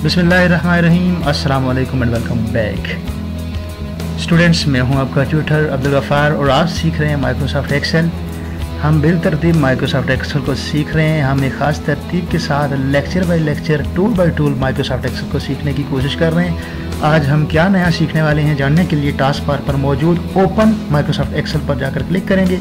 बिस्मिल्लाहिर्रहमानिर्रहीम, अस्सलाम वालेकुम एंड वेलकम बैक स्टूडेंट्स। मैं हूं आपका ट्यूटर अब्दुल गफ़ार और आप सीख रहे हैं माइक्रोसॉफ्ट एक्सेल। हम बिलतरतीब माइक्रोसॉफ्ट एक्सेल को सीख रहे हैं। हम एक ख़ास तरतीब के साथ lecture by lecture, tool by tool Microsoft Excel को सीखने की कोशिश कर रहे हैं। आज हम क्या नया सीखने वाले हैं जानने के लिए टास्क बार पर मौजूद ओपन माइक्रोसॉफ्ट एक्सेल पर जाकर क्लिक करेंगे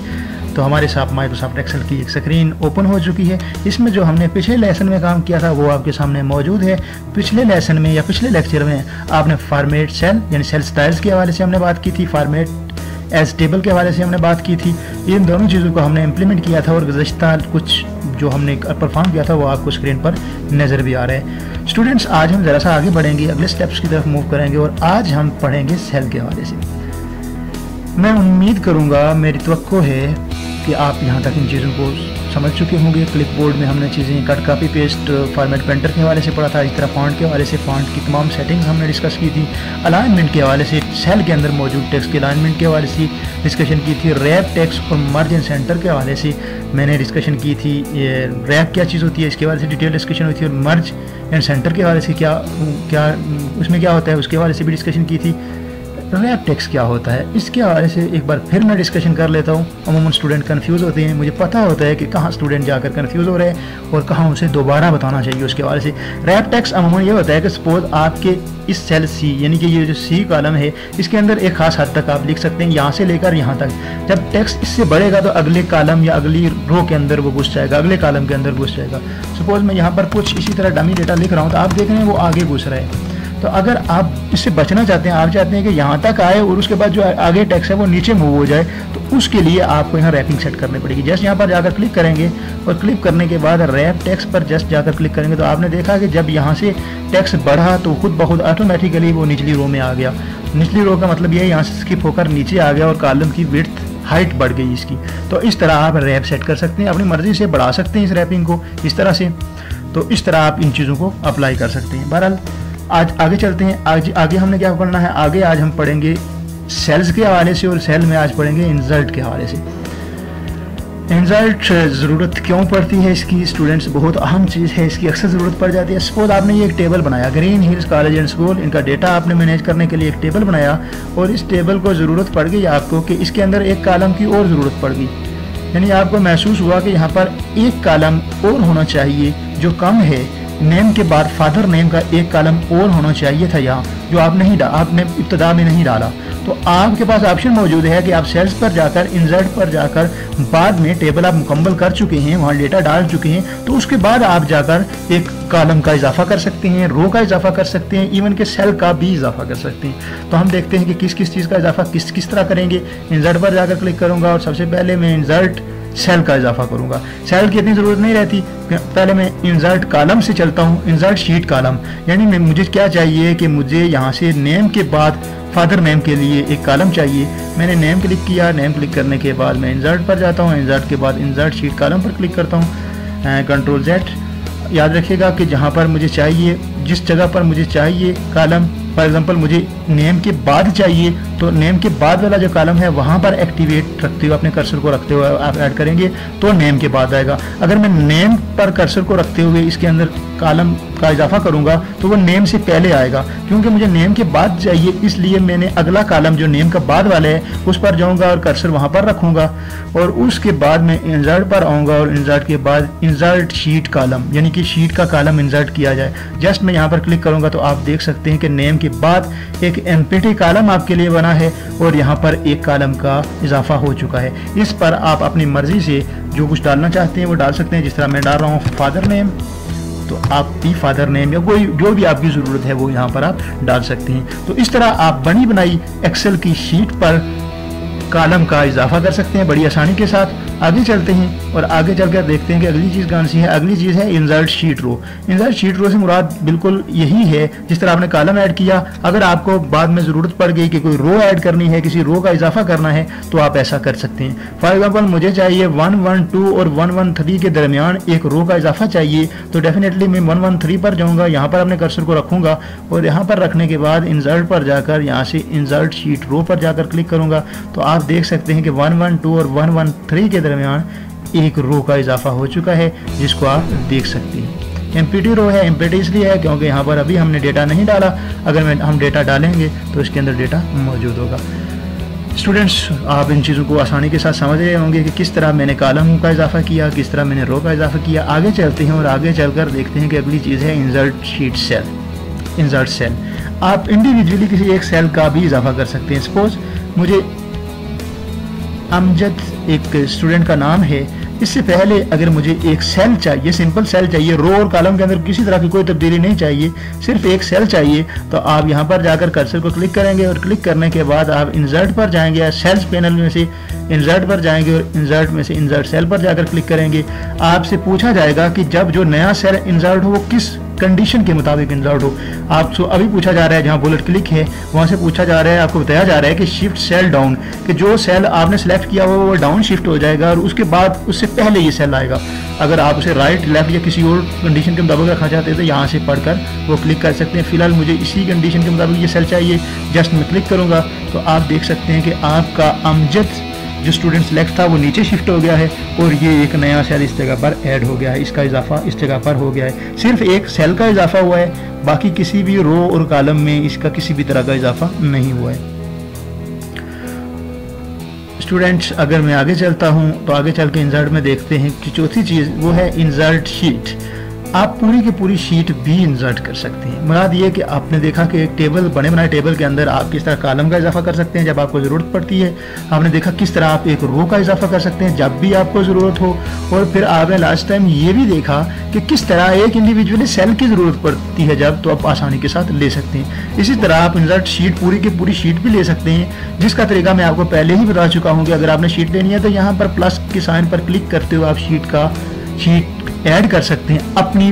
तो हमारे साथ माइक्रोसॉफ्ट एक्सेल की एक स्क्रीन ओपन हो चुकी है। इसमें जो हमने पिछले लेसन में काम किया था वो आपके सामने मौजूद है। पिछले लेसन में या पिछले लेक्चर में आपने फॉर्मेट सेल यानी सेल स्टाइल्स के हवाले से हमने बात की थी, फॉर्मेट एज टेबल के हवाले से हमने बात की थी। इन दोनों चीज़ों को हमने इम्प्लीमेंट किया था और गुज़श्ता कुछ जो हमने परफॉर्म किया था वो आपको स्क्रीन पर नज़र भी आ रहा है। स्टूडेंट्स, आज हम ज़रा सा आगे बढ़ेंगे, अगले स्टेप्स की तरफ मूव करेंगे और आज हम पढ़ेंगे सेल के हवाले से। मैं उम्मीद करूँगा, मेरी तवक्को है कि आप यहाँ तक इन चीज़ों को समझ चुके होंगे। क्लिपबोर्ड में हमने चीज़ें cut copy paste format painter के हवाले से पढ़ा था। इस तरह फॉन्ट के हवाले से फॉन्ट की तमाम सेटिंग्स हमने डिस्कस की थी। अलाइनमेंट के हवाले से सेल के अंदर मौजूद टेक्स्ट के अलाइनमेंट के हवाले से डिस्कशन की थी। रैप टेक्स्ट और मर्ज एंड सेंटर के हवाले से मैंने डिस्कशन की थी। रैप क्या चीज़ होती है इसके हवाले से डिटेल डिस्कशन हुई थी और मर्ज एंड सेंटर के हवाले से क्या उसमें क्या होता है उसके हवाले से भी डिस्कशन की थी। रैप टेक्स्ट क्या होता है इसके हवाले से एक बार फिर मैं डिस्कशन कर लेता हूँ। अमूमन स्टूडेंट कंफ्यूज होते हैं, मुझे पता होता है कि कहाँ स्टूडेंट जाकर कंफ्यूज हो रहे हैं और कहाँ उसे दोबारा बताना चाहिए उसके हवाले से। रैप टेक्स्ट अमूमन ये होता है कि सपोज आपके इस सेल सी यानी कि ये जो सी कॉलम है इसके अंदर एक खास हद तक आप लिख सकते हैं, यहाँ से लेकर यहाँ तक। जब टेक्स्ट इससे बढ़ेगा तो अगले कॉलम या अगली रो के अंदर वो घुस जाएगा, अगले कॉलम के अंदर घुस जाएगा। सपोज मैं यहाँ पर कुछ इसी तरह डमी डेटा लिख रहा हूँ तो आप देख रहे हैं वो आगे घुस रहा है। तो अगर आप इससे बचना चाहते हैं, आप चाहते हैं कि यहाँ तक आए और उसके बाद जो आगे टेक्स्ट है वो नीचे मूव हो जाए, तो उसके लिए आपको यहाँ रैपिंग सेट करनी पड़ेगी। जस्ट यहाँ पर जाकर क्लिक करेंगे और क्लिक करने के बाद रैप टेक्स्ट पर जस्ट जाकर क्लिक करेंगे तो आपने देखा कि जब यहाँ से टेक्स्ट बढ़ा तो खुद ब खुद ऑटोमेटिकली वो निचली रो में आ गया। निचली रो का मतलब ये है यहाँ से स्किप होकर नीचे आ गया और कॉलम की विड्थ हाइट बढ़ गई इसकी। तो इस तरह आप रैप सेट कर सकते हैं, अपनी मर्जी से बढ़ा सकते हैं इस रैपिंग को इस तरह से। तो इस तरह आप इन चीज़ों को अप्लाई कर सकते हैं। बहरहाल आज आगे चलते हैं। आगे हमने क्या पढ़ना है, आगे आज हम पढ़ेंगे सेल्स के हवाले से और सेल में आज पढ़ेंगे इंसर्ट के हवाले से। इंसर्ट ज़रूरत क्यों पड़ती है इसकी स्टूडेंट्स, बहुत अहम चीज़ है, इसकी अक्सर ज़रूरत पड़ जाती है। सपोज आपने ये एक टेबल बनाया, green hills college and school, इनका डेटा आपने मैनेज करने के लिए एक टेबल बनाया और इस टेबल को ज़रूरत पड़ गई आपको कि इसके अंदर एक कॉलम की और ज़रूरत पड़ गई। यानी आपको महसूस हुआ कि यहाँ पर एक कॉलम और होना चाहिए जो कम है। नेम के बाद फादर नेम का एक कॉलम और होना चाहिए था यहाँ, जो आपने इब्तदा में नहीं डाला। तो आपके पास ऑप्शन मौजूद है कि आप सेल्स पर जाकर इंसर्ट पर जाकर बाद में टेबल आप मुकम्मल कर चुके हैं, वहाँ डेटा डाल चुके हैं, तो उसके बाद आप जाकर एक कॉलम का इजाफा कर सकते हैं, रो का इजाफा कर सकते हैं, इवन के सेल का भी इजाफा कर सकते हैं। तो हम देखते हैं कि किस किस चीज़ का इजाफा किस तरह करेंगे। इंसर्ट पर जाकर क्लिक करूँगा और सबसे पहले मैं इंसर्ट सेल का इजाफा करूंगा। सेल की इतनी ज़रूरत नहीं रहती, पहले मैं इंसर्ट कॉलम से चलता हूँ। इंसर्ट शीट कॉलम यानी मुझे क्या चाहिए कि मुझे यहाँ से नेम के बाद फादर नेम के लिए एक कॉलम चाहिए। मैंने नेम क्लिक किया, नेम क्लिक करने के बाद मैं इंसर्ट पर जाता हूँ। इंसर्ट के बाद इंसर्ट शीट कॉलम पर क्लिक करता हूँ, कंट्रोल Z। याद रखिएगा कि जहाँ पर मुझे चाहिए, जिस जगह पर मुझे चाहिए कॉलम, फॉर एग्जांपल मुझे नेम के बाद चाहिए तो नेम के बाद वाला जो कॉलम है वहाँ पर एक्टिवेट रखते हुए अपने कर्सर को रखते हुए आप ऐड करेंगे तो नेम के बाद आएगा। अगर मैं नेम पर कर्सर को रखते हुए इसके अंदर कॉलम का इजाफा करूँगा तो वो नेम से पहले आएगा, क्योंकि मुझे नेम के बाद चाहिए, इसलिए मैंने अगला कॉलम जो नेम का बाद वाला है उस पर जाऊँगा और कर्सर वहाँ पर रखूँगा और उसके बाद मैं इंसर्ट पर आऊँगा और इंसर्ट के बाद इंसर्ट शीट कॉलम यानी कि शीट का कॉलम इंसर्ट किया जाए। जस्ट मैं यहाँ पर क्लिक करूँगा तो आप देख सकते हैं कि नेम के बाद एक एम्प्टी कॉलम आपके लिए बना है और यहाँ पर एक कॉलम का इजाफा हो चुका है। इस पर आप अपनी मर्जी से जो कुछ डालना चाहते हैं वो डाल सकते हैं। जिस तरह मैं डाल रहा हूँ फादर नेम, तो आप भी फादर नेम या कोई जो भी आपकी ज़रूरत है वो यहाँ पर आप डाल सकते हैं। तो इस तरह आप बनी बनाई एक्सेल की शीट पर कॉलम का इजाफा कर सकते हैं बड़ी आसानी के साथ। आगे चलते हैं और आगे चलकर देखते हैं कि अगली चीज़ कौन सी है। अगली चीज़ है इंसर्ट शीट रो। इंसर्ट शीट रो से मुराद बिल्कुल यही है, जिस तरह आपने कॉलम ऐड किया, अगर आपको बाद में ज़रूरत पड़ गई कि कोई रो ऐड करनी है, किसी रो का इजाफा करना है तो आप ऐसा कर सकते हैं। फॉर एग्जाम्पल मुझे चाहिए 112 और 113 के दरमियान एक रो का इजाफा चाहिए, तो डेफिनेटली मैं 113 पर जाऊँगा, यहाँ पर अपने कर्सर को रखूँगा और यहाँ पर रखने के बाद इंसर्ट पर जाकर यहाँ से इंसर्ट शीट रो पर जाकर क्लिक करूँगा तो आप देख सकते हैं कि 112 और 113 के दरमियान एक रो का इजाफा हो चुका है, जिसको आप देख सकते हैं। एम्प्टी रो है। एम्प्टी इसलिए है क्योंकि यहाँ पर अभी हमने डेटा नहीं डाला, अगर हम डेटा डालेंगे तो इसके अंदर डेटा मौजूद होगा। स्टूडेंट्स, आप इन चीज़ों को आसानी के साथ समझ रहे होंगे कि किस तरह मैंने कॉलम का इजाफा किया, किस तरह मैंने रो का इजाफा किया। आगे चलते हैं और आगे चलकर देखते हैं कि अगली चीज़ है insert sheet cell. Insert cell आप इंडिविजुअली किसी एक सेल का भी इजाफा कर सकते हैं। सपोज मुझे अमजद एक स्टूडेंट का नाम है, इससे पहले अगर मुझे एक सेल चाहिए, सिंपल सेल चाहिए, रो और कॉलम के अंदर किसी तरह की कोई तब्दीली नहीं चाहिए, सिर्फ एक सेल चाहिए, तो आप यहाँ पर जाकर कर्सर को क्लिक करेंगे और क्लिक करने के बाद आप इंसर्ट पर जाएंगे या सेल्स पैनल में से इंसर्ट पर जाएंगे और इंसर्ट में से इंसर्ट सेल पर जाकर क्लिक करेंगे। आपसे पूछा जाएगा कि जब जो नया सेल इंसर्ट हो वो किस कंडीशन के मुताबिक इंसर्ट हो। आपसे अभी पूछा जा रहा है, जहाँ बुलेट क्लिक है वहाँ से पूछा जा रहा है, आपको बताया जा रहा है कि शिफ्ट सेल डाउन, कि जो सेल आपने सेलेक्ट किया हो वो डाउन शिफ्ट हो जाएगा और उसके बाद उससे पहले ये सेल आएगा। अगर आप उसे राइट लेफ्ट या किसी और कंडीशन के मुताबिक रखना चाहते हैं तो यहाँ से पढ़कर वो क्लिक कर सकते हैं। फिलहाल मुझे इसी कंडीशन के मुताबिक ये सेल चाहिए, जस्ट मैं क्लिक करूँगा तो आप देख सकते हैं कि आपका अमजद जो स्टूडेंट सेलेक्ट था वो नीचे शिफ्ट हो गया है और ये एक नया सेल इस जगह पर ऐड हो गया है, इसका इजाफा इस जगह पर हो गया है। सिर्फ एक सेल का इजाफा हुआ है, बाकी किसी भी रो और कॉलम में इसका किसी भी तरह का इजाफा नहीं हुआ है। स्टूडेंट्स, अगर मैं आगे चलता हूँ तो आगे चल के इंसर्ट में देखते हैं कि चौथी चीज़ वो है इंसर्ट शीट। आप पूरी की पूरी शीट भी इंसर्ट कर सकते हैं। मुराद ये कि आपने देखा कि एक टेबल, बने बनाए टेबल के अंदर आप किस तरह कॉलम का इजाफा कर सकते हैं जब आपको ज़रूरत पड़ती है। आपने देखा किस तरह आप एक रो का इजाफा कर सकते हैं जब भी आपको ज़रूरत हो। और फिर आपने लास्ट टाइम ये भी देखा कि किस तरह एक इंडिविजुअली सेल की ज़रूरत पड़ती है जब, तो आप आसानी के साथ ले सकते हैं। इसी तरह आप इंसर्ट शीट पूरी की पूरी शीट भी ले सकते हैं, जिसका तरीका मैं आपको पहले ही बता चुका हूँ कि अगर आपने शीट लेनी है तो यहाँ पर प्लस के साइन पर क्लिक करते हुए आप शीट ऐड कर सकते हैं अपनी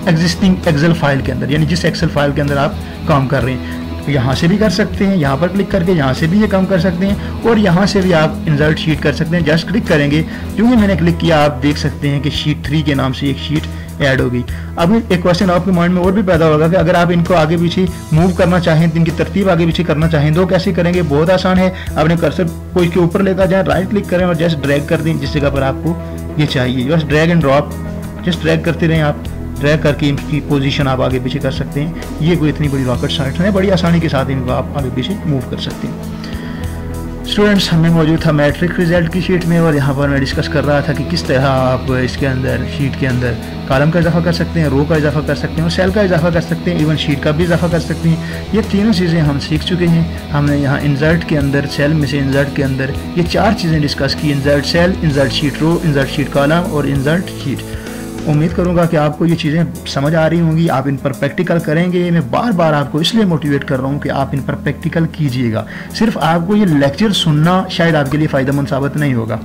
एग्जिस्टिंग एक्सेल फाइल के अंदर, यानी जिस एक्सेल फाइल के अंदर आप काम कर रहे हैं। यहाँ से भी कर सकते हैं, यहाँ पर क्लिक करके यहाँ से भी ये काम कर सकते हैं और यहाँ से भी आप इंसर्ट शीट कर सकते हैं। जस्ट क्लिक करेंगे, जो ही मैंने क्लिक किया आप देख सकते हैं कि शीट 3 के नाम से एक शीट ऐड हो गई। अब एक क्वेश्चन आपके माइंड में और भी पैदा होगा कि अगर आप इनको आगे पीछे मूव करना चाहें, इनकी तरतीब आगे पीछे करना चाहें तो कैसे करेंगे। बहुत आसान है, आपने कर्सर को इसके ऊपर लेकर जाए, राइट क्लिक करें और जस्ट ड्रैग कर दें जिस जगह पर आपको ये चाहिए। Just drag and drop, just drag करते रहें, आप ड्रैग करके इनकी पोजीशन आप आगे पीछे कर सकते हैं। ये कोई इतनी बड़ी रॉकेट साइंस है, बड़ी आसानी के साथ इनको आप आगे पीछे मूव कर सकते हैं। स्टूडेंट्स, हमें मौजूद था मैट्रिक रिजल्ट की शीट में और यहाँ पर मैं डिस्कस कर रहा था कि किस तरह आप इसके अंदर शीट के अंदर कॉलम का इजाफा कर सकते हैं, रो का इजाफा कर सकते हैं और सेल का इजाफा कर सकते हैं, इवन शीट का भी इजाफा कर सकते हैं। ये तीनों चीज़ें हम सीख चुके हैं। हमने यहाँ इंसर्ट के अंदर, सेल में से इंसर्ट के अंदर ये 4 चीज़ें डिस्कस की, इंसर्ट सेल, इंसर्ट शीट रो, इंसर्ट शीट कॉलम और इंसर्ट शीट। उम्मीद करूंगा कि आपको ये चीज़ें समझ आ रही होंगी, आप इन पर प्रैक्टिकल करेंगे। मैं बार बार आपको इसलिए मोटिवेट कर रहा हूँ कि आप इन पर प्रैक्टिकल कीजिएगा। सिर्फ आपको ये लेक्चर सुनना शायद आपके लिए फ़ायदेमंद साबित नहीं होगा।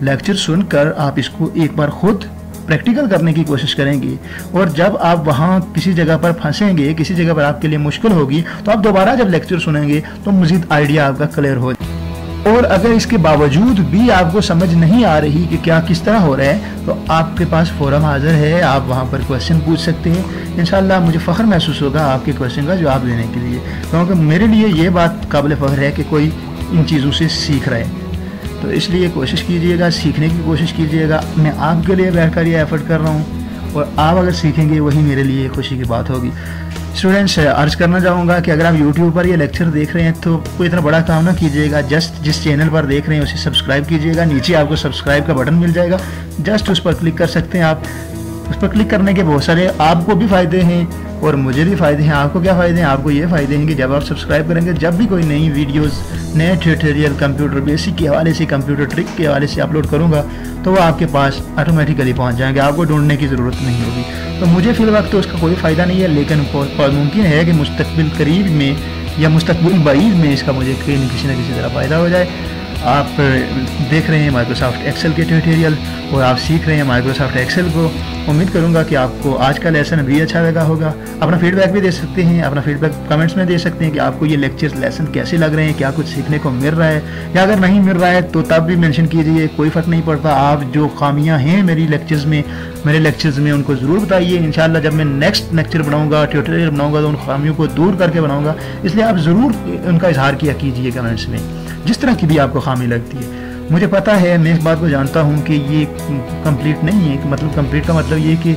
लेक्चर सुनकर आप इसको एक बार खुद प्रैक्टिकल करने की कोशिश करेंगे और जब आप वहाँ किसी जगह पर फंसेंगे, किसी जगह पर आपके लिए मुश्किल होगी, तो आप दोबारा जब लेक्चर सुनेंगे तो मज़ीद आइडिया आपका क्लियर हो। और अगर इसके बावजूद भी आपको समझ नहीं आ रही कि क्या किस तरह हो रहा है तो आपके पास फोरम हाजिर है, आप वहाँ पर क्वेश्चन पूछ सकते हैं। इंशाल्लाह मुझे फ़ख्र महसूस होगा आपके क्वेश्चन का जवाब देने के लिए, क्योंकि मेरे लिए ये बात काबिल फ़ख्र है कि कोई इन चीज़ों से सीख रहा है। तो इसलिए कोशिश कीजिएगा, सीखने की कोशिश कीजिएगा। मैं आपके लिए बैठकर ये एफर्ट कर रहा हूँ और आप अगर सीखेंगे वही मेरे लिए खुशी की बात होगी। स्टूडेंट्स, अर्ज करना चाहूँगा कि अगर आप YouTube पर ये लेक्चर देख रहे हैं तो कोई इतना बड़ा काम ना कीजिएगा, जस्ट जिस चैनल पर देख रहे हैं उसे सब्सक्राइब कीजिएगा। नीचे आपको सब्सक्राइब का बटन मिल जाएगा, जस्ट उस पर क्लिक कर सकते हैं। आप उस पर क्लिक करने के बहुत सारे आपको भी फ़ायदे हैं और मुझे भी फ़ायदे हैं। आपको क्या फ़ायदे हैं? आपको ये फ़ायदे हैं कि जब आप सब्सक्राइब करेंगे, जब भी कोई नई वीडियोस, नए ट्यूटोरियल कंप्यूटर बेसिक के हवाले से, कंप्यूटर ट्रिक के हवाले से अपलोड करूँगा तो वो आपके पास ऑटोमेटिकली पहुँच जाएंगे, आपको ढूंढने की ज़रूरत नहीं होगी। तो मुझे फ़िल वक्त तो उसका कोई फ़ायदा नहीं है, लेकिन मुमकिन है कि मुस्तकबिल करीब में या मुस्तकबिल बाईद में इसका मुझे किसी न किसी तरह फ़ायदा हो जाए। आप देख रहे हैं माइक्रोसॉफ्ट एक्सेल के ट्यूटोरियल और आप सीख रहे हैं माइक्रोसॉफ्ट एक्सेल को। उम्मीद करूंगा कि आपको आज का लेसन भी अच्छा लगा होगा। अपना फीडबैक भी दे सकते हैं, अपना फीडबैक कमेंट्स में दे सकते हैं कि आपको ये लेक्चर लेसन कैसे लग रहे हैं, क्या कुछ सीखने को मिल रहा है, या अगर नहीं मिल रहा है तो तब भी मेंशन कीजिए, कोई फ़र्क नहीं पड़ता। आप जो खामियां हैं मेरे लेक्चर्स में उनको ज़रूर बताइए। इंशाल्लाह जब मैं नेक्स्ट लेक्चर बनाऊँगा, ट्यूटोरियल बनाऊँगा तो उन खामियों को दूर करके बनाऊँगा, इसलिए आप ज़रूर उनका इजहार किया कीजिए कमेंट्स में, जिस तरह की भी आपको खामी लगती है। मुझे पता है, मैं इस बात को जानता हूँ कि ये कंप्लीट नहीं है, मतलब कंप्लीट का मतलब ये कि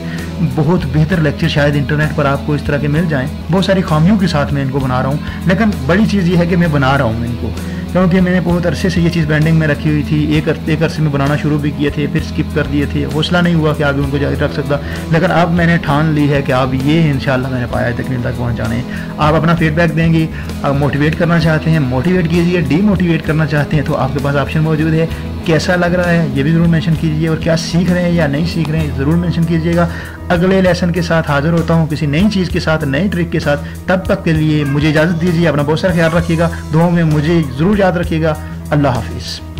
बहुत बेहतर लेक्चर शायद इंटरनेट पर आपको इस तरह के मिल जाएं। बहुत सारी खामियों के साथ मैं इनको बना रहा हूँ, लेकिन बड़ी चीज़ ये है कि मैं बना रहा हूँ इनको, क्योंकि मैंने बहुत अरसे से ये चीज़ पेंडिंग में रखी हुई थी। एक अरसे में बनाना शुरू भी किए थे, फिर स्किप कर दिए थे, हौसला नहीं हुआ कि आगे उनको जारी रख सकता। लेकिन अब मैंने ठान ली है कि अब ये इंशाल्लाह मैंने पाया है तकमील तक पहुँचाने हैं। आप अपना फीडबैक देंगे, आप मोटिवेट करना चाहते हैं मोटिवेट कीजिए, डीमोटिवेट करना चाहते हैं तो आपके पास ऑप्शन मौजूद है। कैसा लग रहा है ये भी ज़रूर मेंशन कीजिए, और क्या सीख रहे हैं या नहीं सीख रहे हैं ज़रूर मेंशन कीजिएगा। अगले लेसन के साथ हाज़िर होता हूँ किसी नई चीज़ के साथ, नई ट्रिक के साथ। तब तक के लिए मुझे इजाज़त दीजिए, अपना बहुत सारा ख्याल रखिएगा, दुआओं में मुझे ज़रूर याद रखिएगा। अल्लाह हाफिज़।